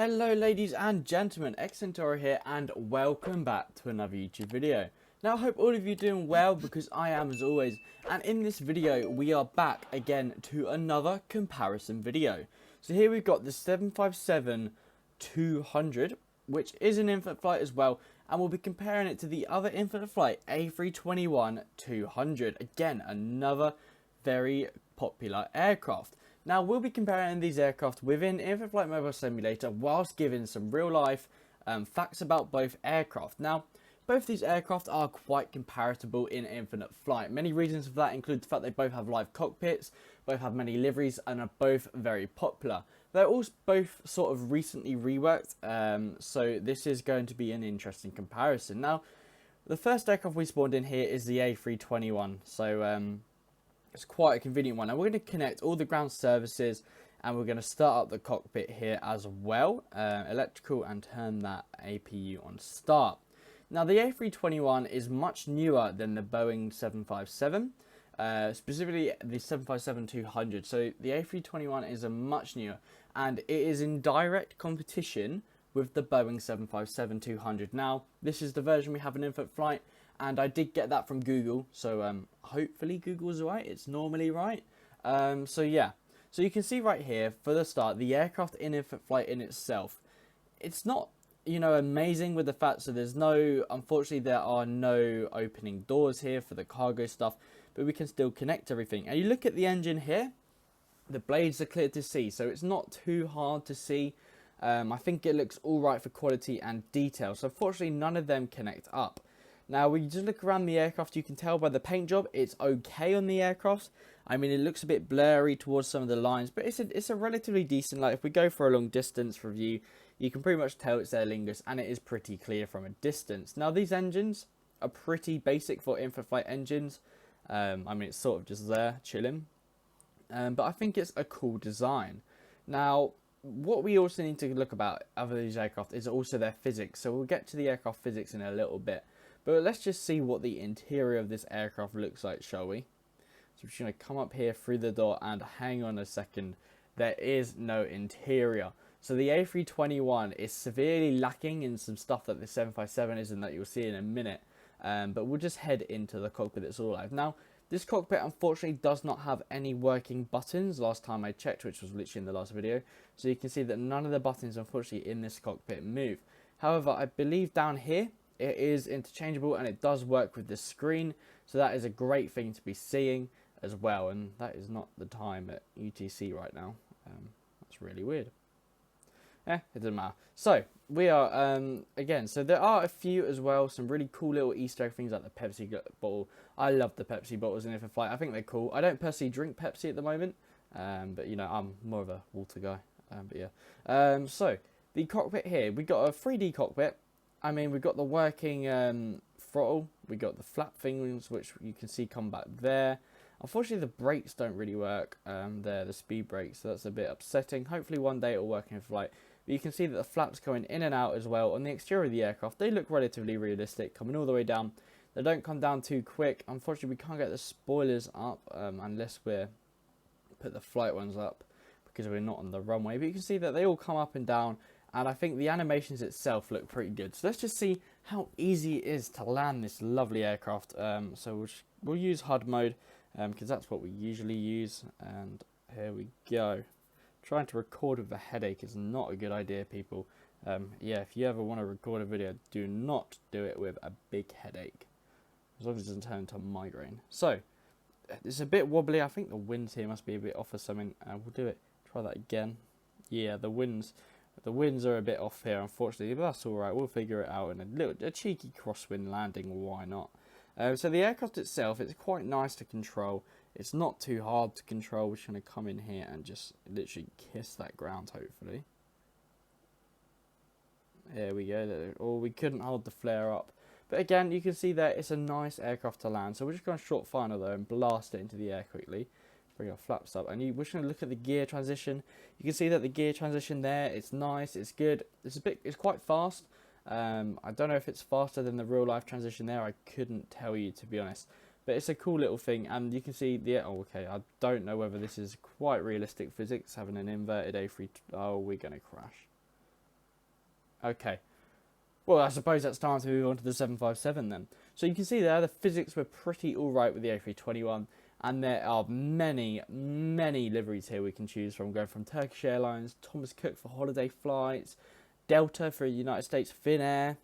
Hello ladies and gentlemen, Xcentauri here and welcome back to another YouTube video. Now I hope all of you are doing well because I am as always, and in this video we are back again to another comparison video. So here we've got the 757-200, which is an infant flight as well, and we'll be comparing it to the other infant flight A321-200, again another very popular aircraft. Now, we'll be comparing these aircraft within Infant Flight Mobile Simulator whilst giving some real-life facts about both aircraft. Now, both these aircraft are quite comparable in infinite flight. Many reasons for that include the fact they both have live cockpits, both have many liveries, and are both very popular. They're also both sort of recently reworked, so this is going to be an interesting comparison. Now, the first aircraft we spawned in here is the A321, so it's quite a convenient one. And we're going to connect all the ground services and we're going to start up the cockpit here as well, electrical, and turn that APU on start. Now the A321 is much newer than the Boeing 757, specifically the 757-200. So the A321 is a much newer, and it is in direct competition with the Boeing 757-200. Now this is the version we have in infant flight, and I did get that from Google, so hopefully Google's right. It's normally right. So yeah, so you can see right here for the start, the aircraft in infant flight in itself, it's not, you know, amazing with the fact, so there's no, unfortunately there are no opening doors here for the cargo stuff, but we can still connect everything. And you look at the engine here, the blades are clear to see, so it's not too hard to see. I think it looks all right for quality and detail, so unfortunately none of them connect up. Now, when you just look around the aircraft, you can tell by the paint job, it's okay on the aircraft. I mean, it looks a bit blurry towards some of the lines, but it's a relatively decent, like if we go for a long distance review, you can pretty much tell it's Aer Lingus, and it is pretty clear from a distance. Now, these engines are pretty basic for infant flight engines. I mean, it's sort of just there, chilling. But I think it's a cool design. Now, what we also need to look about other these aircraft is also their physics. So we'll get to the aircraft physics in a little bit. But let's just see what the interior of this aircraft looks like, shall we? So we're just going to come up here through the door, and hang on a second. There is no interior. So the A321 is severely lacking in some stuff that the 757 is, and that you'll see in a minute. But we'll just head into the cockpit that's all live. Now, this cockpit unfortunately does not have any working buttons last time I checked, which was literally in the last video. So you can see that none of the buttons unfortunately in this cockpit move. However, I believe down here, it is interchangeable and it does work with the screen, so that is a great thing to be seeing as well. And that is not the time at UTC right now. That's really weird. It doesn't matter. So we are again. So there are a few as well, some really cool little Easter egg things like the Pepsi bottle. I love the Pepsi bottles in infant flight. I think they're cool. I don't personally drink Pepsi at the moment, but you know, I'm more of a water guy. But yeah. So the cockpit here, we got a 3D cockpit. I mean, we've got the working throttle, we got the flap things, which you can see come back there. Unfortunately, the brakes don't really work there, the speed brakes, so that's a bit upsetting. Hopefully one day it'll work in flight. But you can see that the flaps going in and out as well. On the exterior of the aircraft, they look relatively realistic, coming all the way down. They don't come down too quick. Unfortunately, we can't get the spoilers up unless we put the flight ones up, because we're not on the runway. But you can see that they all come up and down. And I think the animations itself look pretty good. So let's just see how easy it is to land this lovely aircraft. So we'll use HUD mode, because that's what we usually use. And here we go. Trying to record with a headache is not a good idea, people. Yeah, if you ever want to record a video, do not do it with a big headache, as long as it doesn't turn into a migraine. So it's a bit wobbly. I think the winds here must be a bit off or something. We'll do it. Try that again. Yeah, the winds are a bit off here, unfortunately, but that's alright. We'll figure it out in a cheeky crosswind landing, why not? So the aircraft itself, it's quite nice to control. It's not too hard to control. We're just going to come in here and just literally kiss that ground, hopefully. There we go. Or we couldn't hold the flare up. But again, you can see that it's a nice aircraft to land. So we're just going to short final though and blast it into the air quickly. Bring our flaps up, and we're just going to look at the gear transition. You can see that the gear transition there, it's nice, it's good. It's quite fast. I don't know if it's faster than the real life transition there. I couldn't tell you, to be honest. But it's a cool little thing, and you can see the, oh okay, I don't know whether this is quite realistic physics, having an inverted A3, oh, we're going to crash. Okay. Well, I suppose that's time to move on to the 757 then. So you can see there the physics were pretty alright with the A321, and there are many, many liveries here we can choose from, going from Turkish Airlines, Thomas Cook for holiday flights, Delta for United States Finnair,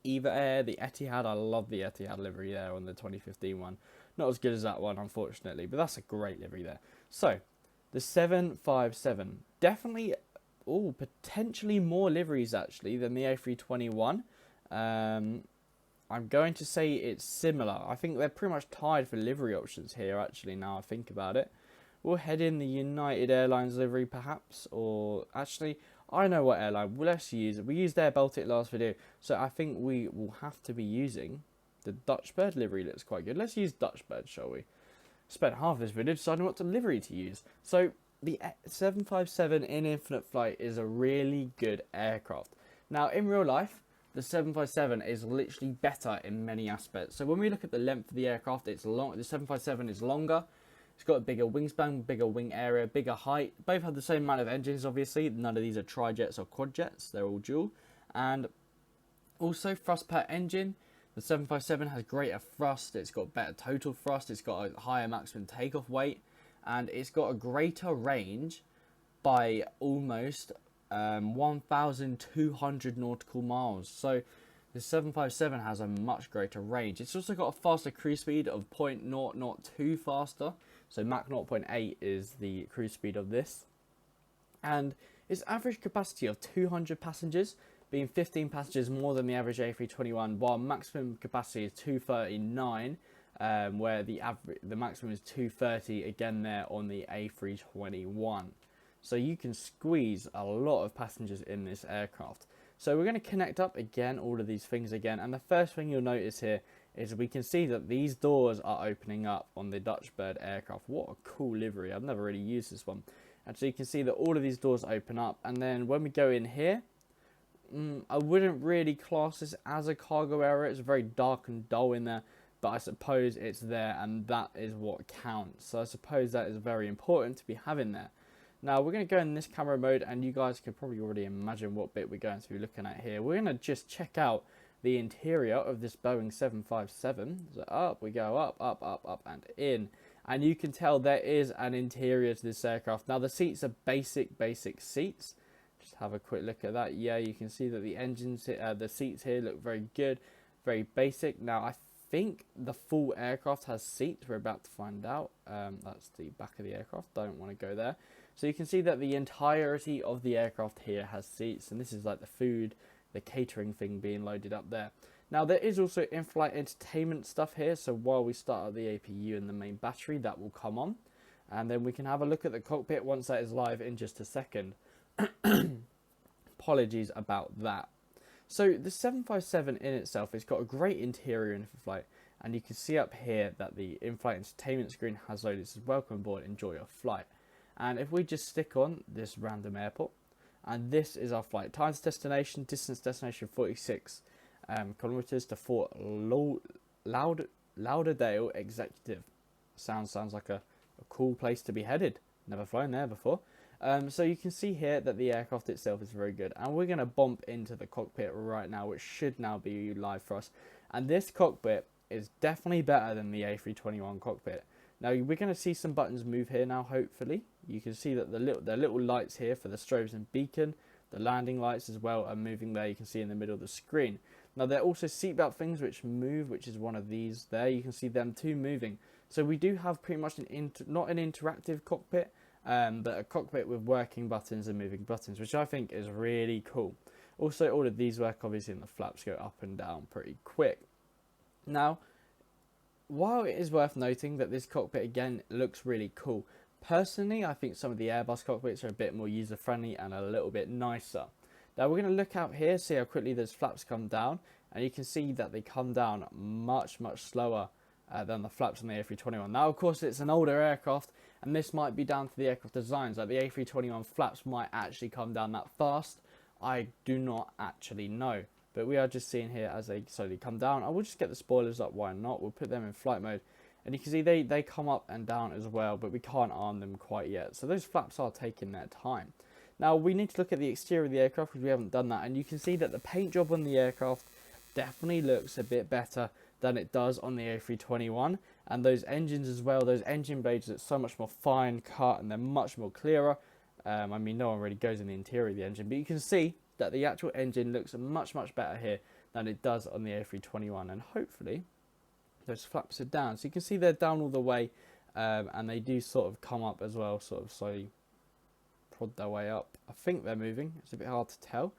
Eva Air, the Etihad. I love the Etihad livery there on the 2015 one. Not as good as that one, unfortunately, but that's a great livery there. So, the 757, definitely, potentially more liveries actually than the A321. I'm going to say it's similar. I think they're pretty much tied for livery options here, actually, now I think about it. We'll head in the United Airlines livery, perhaps, or actually, I know what airline. Well, let's use it. We used Air Baltic last video, so I think we will have to be using the Dutch Bird livery. Looks quite good. Let's use Dutch Bird, shall we? Spent half this video deciding what livery to use. So, the 757 in infinite flight is a really good aircraft. Now, in real life, the 757 is literally better in many aspects. So when we look at the length of the aircraft, it's long. The 757 is longer. It's got a bigger wingspan, bigger wing area, bigger height. Both have the same amount of engines, obviously. None of these are tri-jets or quad-jets. They're all dual. And also, thrust per engine. The 757 has greater thrust. It's got better total thrust. It's got a higher maximum takeoff weight. And it's got a greater range by almost 1,200 nautical miles. So the 757 has a much greater range. It's also got a faster cruise speed of 0.002 faster. So Mach 0.8 is the cruise speed of this. And its average capacity of 200 passengers, being 15 passengers more than the average A321, while maximum capacity is 239, where the maximum is 230 again there on the A321. So you can squeeze a lot of passengers in this aircraft. So we're going to connect up again all of these things again, and the first thing you'll notice here is we can see that these doors are opening up on the Dutch Bird aircraft. What a cool livery. I've never really used this one. And so you can see that all of these doors open up, and then when we go in here, I wouldn't really class this as a cargo area. It's very dark and dull in there, but I suppose it's there, and that is what counts. So I suppose that is very important to be having there. Now we're going to go in this camera mode, and you guys can probably already imagine what bit we're going to be looking at here. We're going to just check out the interior of this Boeing 757. So up we go, up, and in. And you can tell there is an interior to this aircraft. Now the seats are basic seats. Just have a quick look at that. Yeah, you can see that the engines, the seats here look very good, very basic. Now I think the full aircraft has seats. We're about to find out. That's the back of the aircraft. Don't want to go there. So you can see that the entirety of the aircraft here has seats, and this is like the food, the catering thing being loaded up there. Now there is also in-flight entertainment stuff here, so while we start up the APU and the main battery, that will come on. And then we can have a look at the cockpit once that is live in just a second. Apologies about that. So the 757 in itself, it's got a great interior in flight, and you can see up here that the in-flight entertainment screen has loaded. It says welcome aboard, enjoy your flight. And if we just stick on this random airport, and this is our flight. Time to destination, distance destination 46 kilometers to Fort Lauderdale Executive. Sounds like a cool place to be headed. Never flown there before. So you can see here that the aircraft itself is very good. And we're going to bump into the cockpit right now, which should now be live for us. And this cockpit is definitely better than the A321 cockpit. Now we're going to see some buttons move here now, hopefully. You can see that the little lights here for the strobes and beacon, the landing lights as well are moving there. You can see in the middle of the screen. Now there are also seatbelt things which move, which is one of these there. You can see them too moving. So we do have pretty much not an interactive cockpit, but a cockpit with working buttons and moving buttons, which I think is really cool. Also, all of these work obviously, and the flaps go up and down pretty quick. Now, while it is worth noting that this cockpit again looks really cool, personally I think some of the Airbus cockpits are a bit more user friendly and a little bit nicer. Now we're going to look out here, see how quickly those flaps come down, and you can see that they come down much slower than the flaps on the A321. Now of course it's an older aircraft, and this might be down to the aircraft designs. Like the A321 flaps might actually come down that fast. I do not actually know. But we are just seeing here as they slowly come down. I will just get the spoilers up, why not? We'll put them in flight mode. And you can see they come up and down as well, but we can't arm them quite yet. So those flaps are taking their time. Now we need to look at the exterior of the aircraft because we haven't done that, and you can see that the paint job on the aircraft definitely looks a bit better than it does on the A321, and those engines as well, those engine blades are so much more fine cut and they're much more clearer. I mean, no one really goes in the interior of the engine, but you can see that the actual engine looks much better here than it does on the A321, and hopefully those flaps are down, so you can see they're down all the way, and they do sort of come up as well, sort of slowly prod their way up. I think they're moving, it's a bit hard to tell.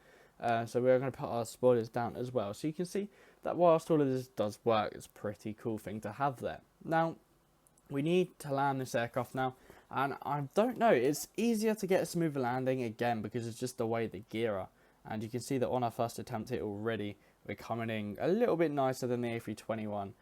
So we're going to put our spoilers down as well, so you can see that whilst all of this does work, it's a pretty cool thing to have there. Now we need to land this aircraft now, and I don't know, it's easier to get a smoother landing again because it's just the way the gear are, and you can see that on our first attempt here already we're coming in a little bit nicer than the A321.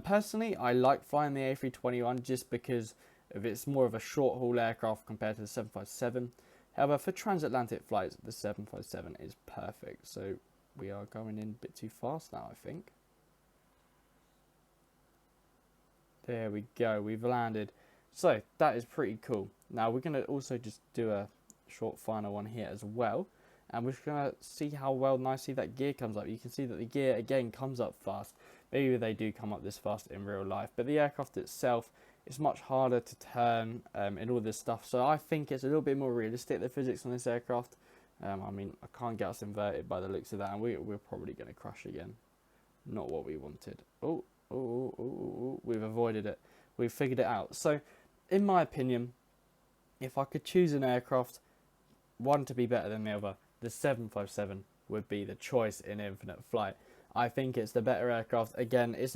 Personally, I like flying the A321 just because of it's more of a short haul aircraft compared to the 757. However, for transatlantic flights, the 757 is perfect. So we are going in a bit too fast now, I think. There we go, we've landed. So that is pretty cool. Now we're going to also just do a short final one here as well. And we're just going to see how well nicely that gear comes up. You can see that the gear again comes up fast. Maybe they do come up this fast in real life, but the aircraft itself is much harder to turn and all this stuff. So I think it's a little bit more realistic, the physics on this aircraft. I mean, I can't get us inverted by the looks of that, and we're probably going to crash again. Not what we wanted. Oh, we've avoided it. We've figured it out. So, in my opinion, if I could choose an aircraft, one to be better than the other, the 757 would be the choice in infinite flight. I think it's the better aircraft. Again, it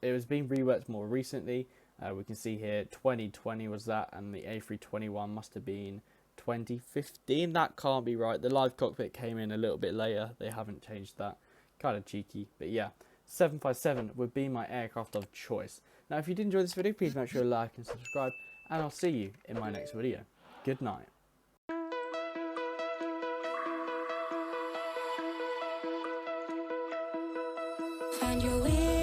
was being reworked more recently. We can see here 2020 was that, and the A321 must have been 2015. That can't be right. The live cockpit came in a little bit later. They haven't changed that. Kind of cheeky, but yeah. 757 would be my aircraft of choice. Now, if you did enjoy this video, please make sure to like and subscribe, and I'll see you in my next video. Good night. Find your way.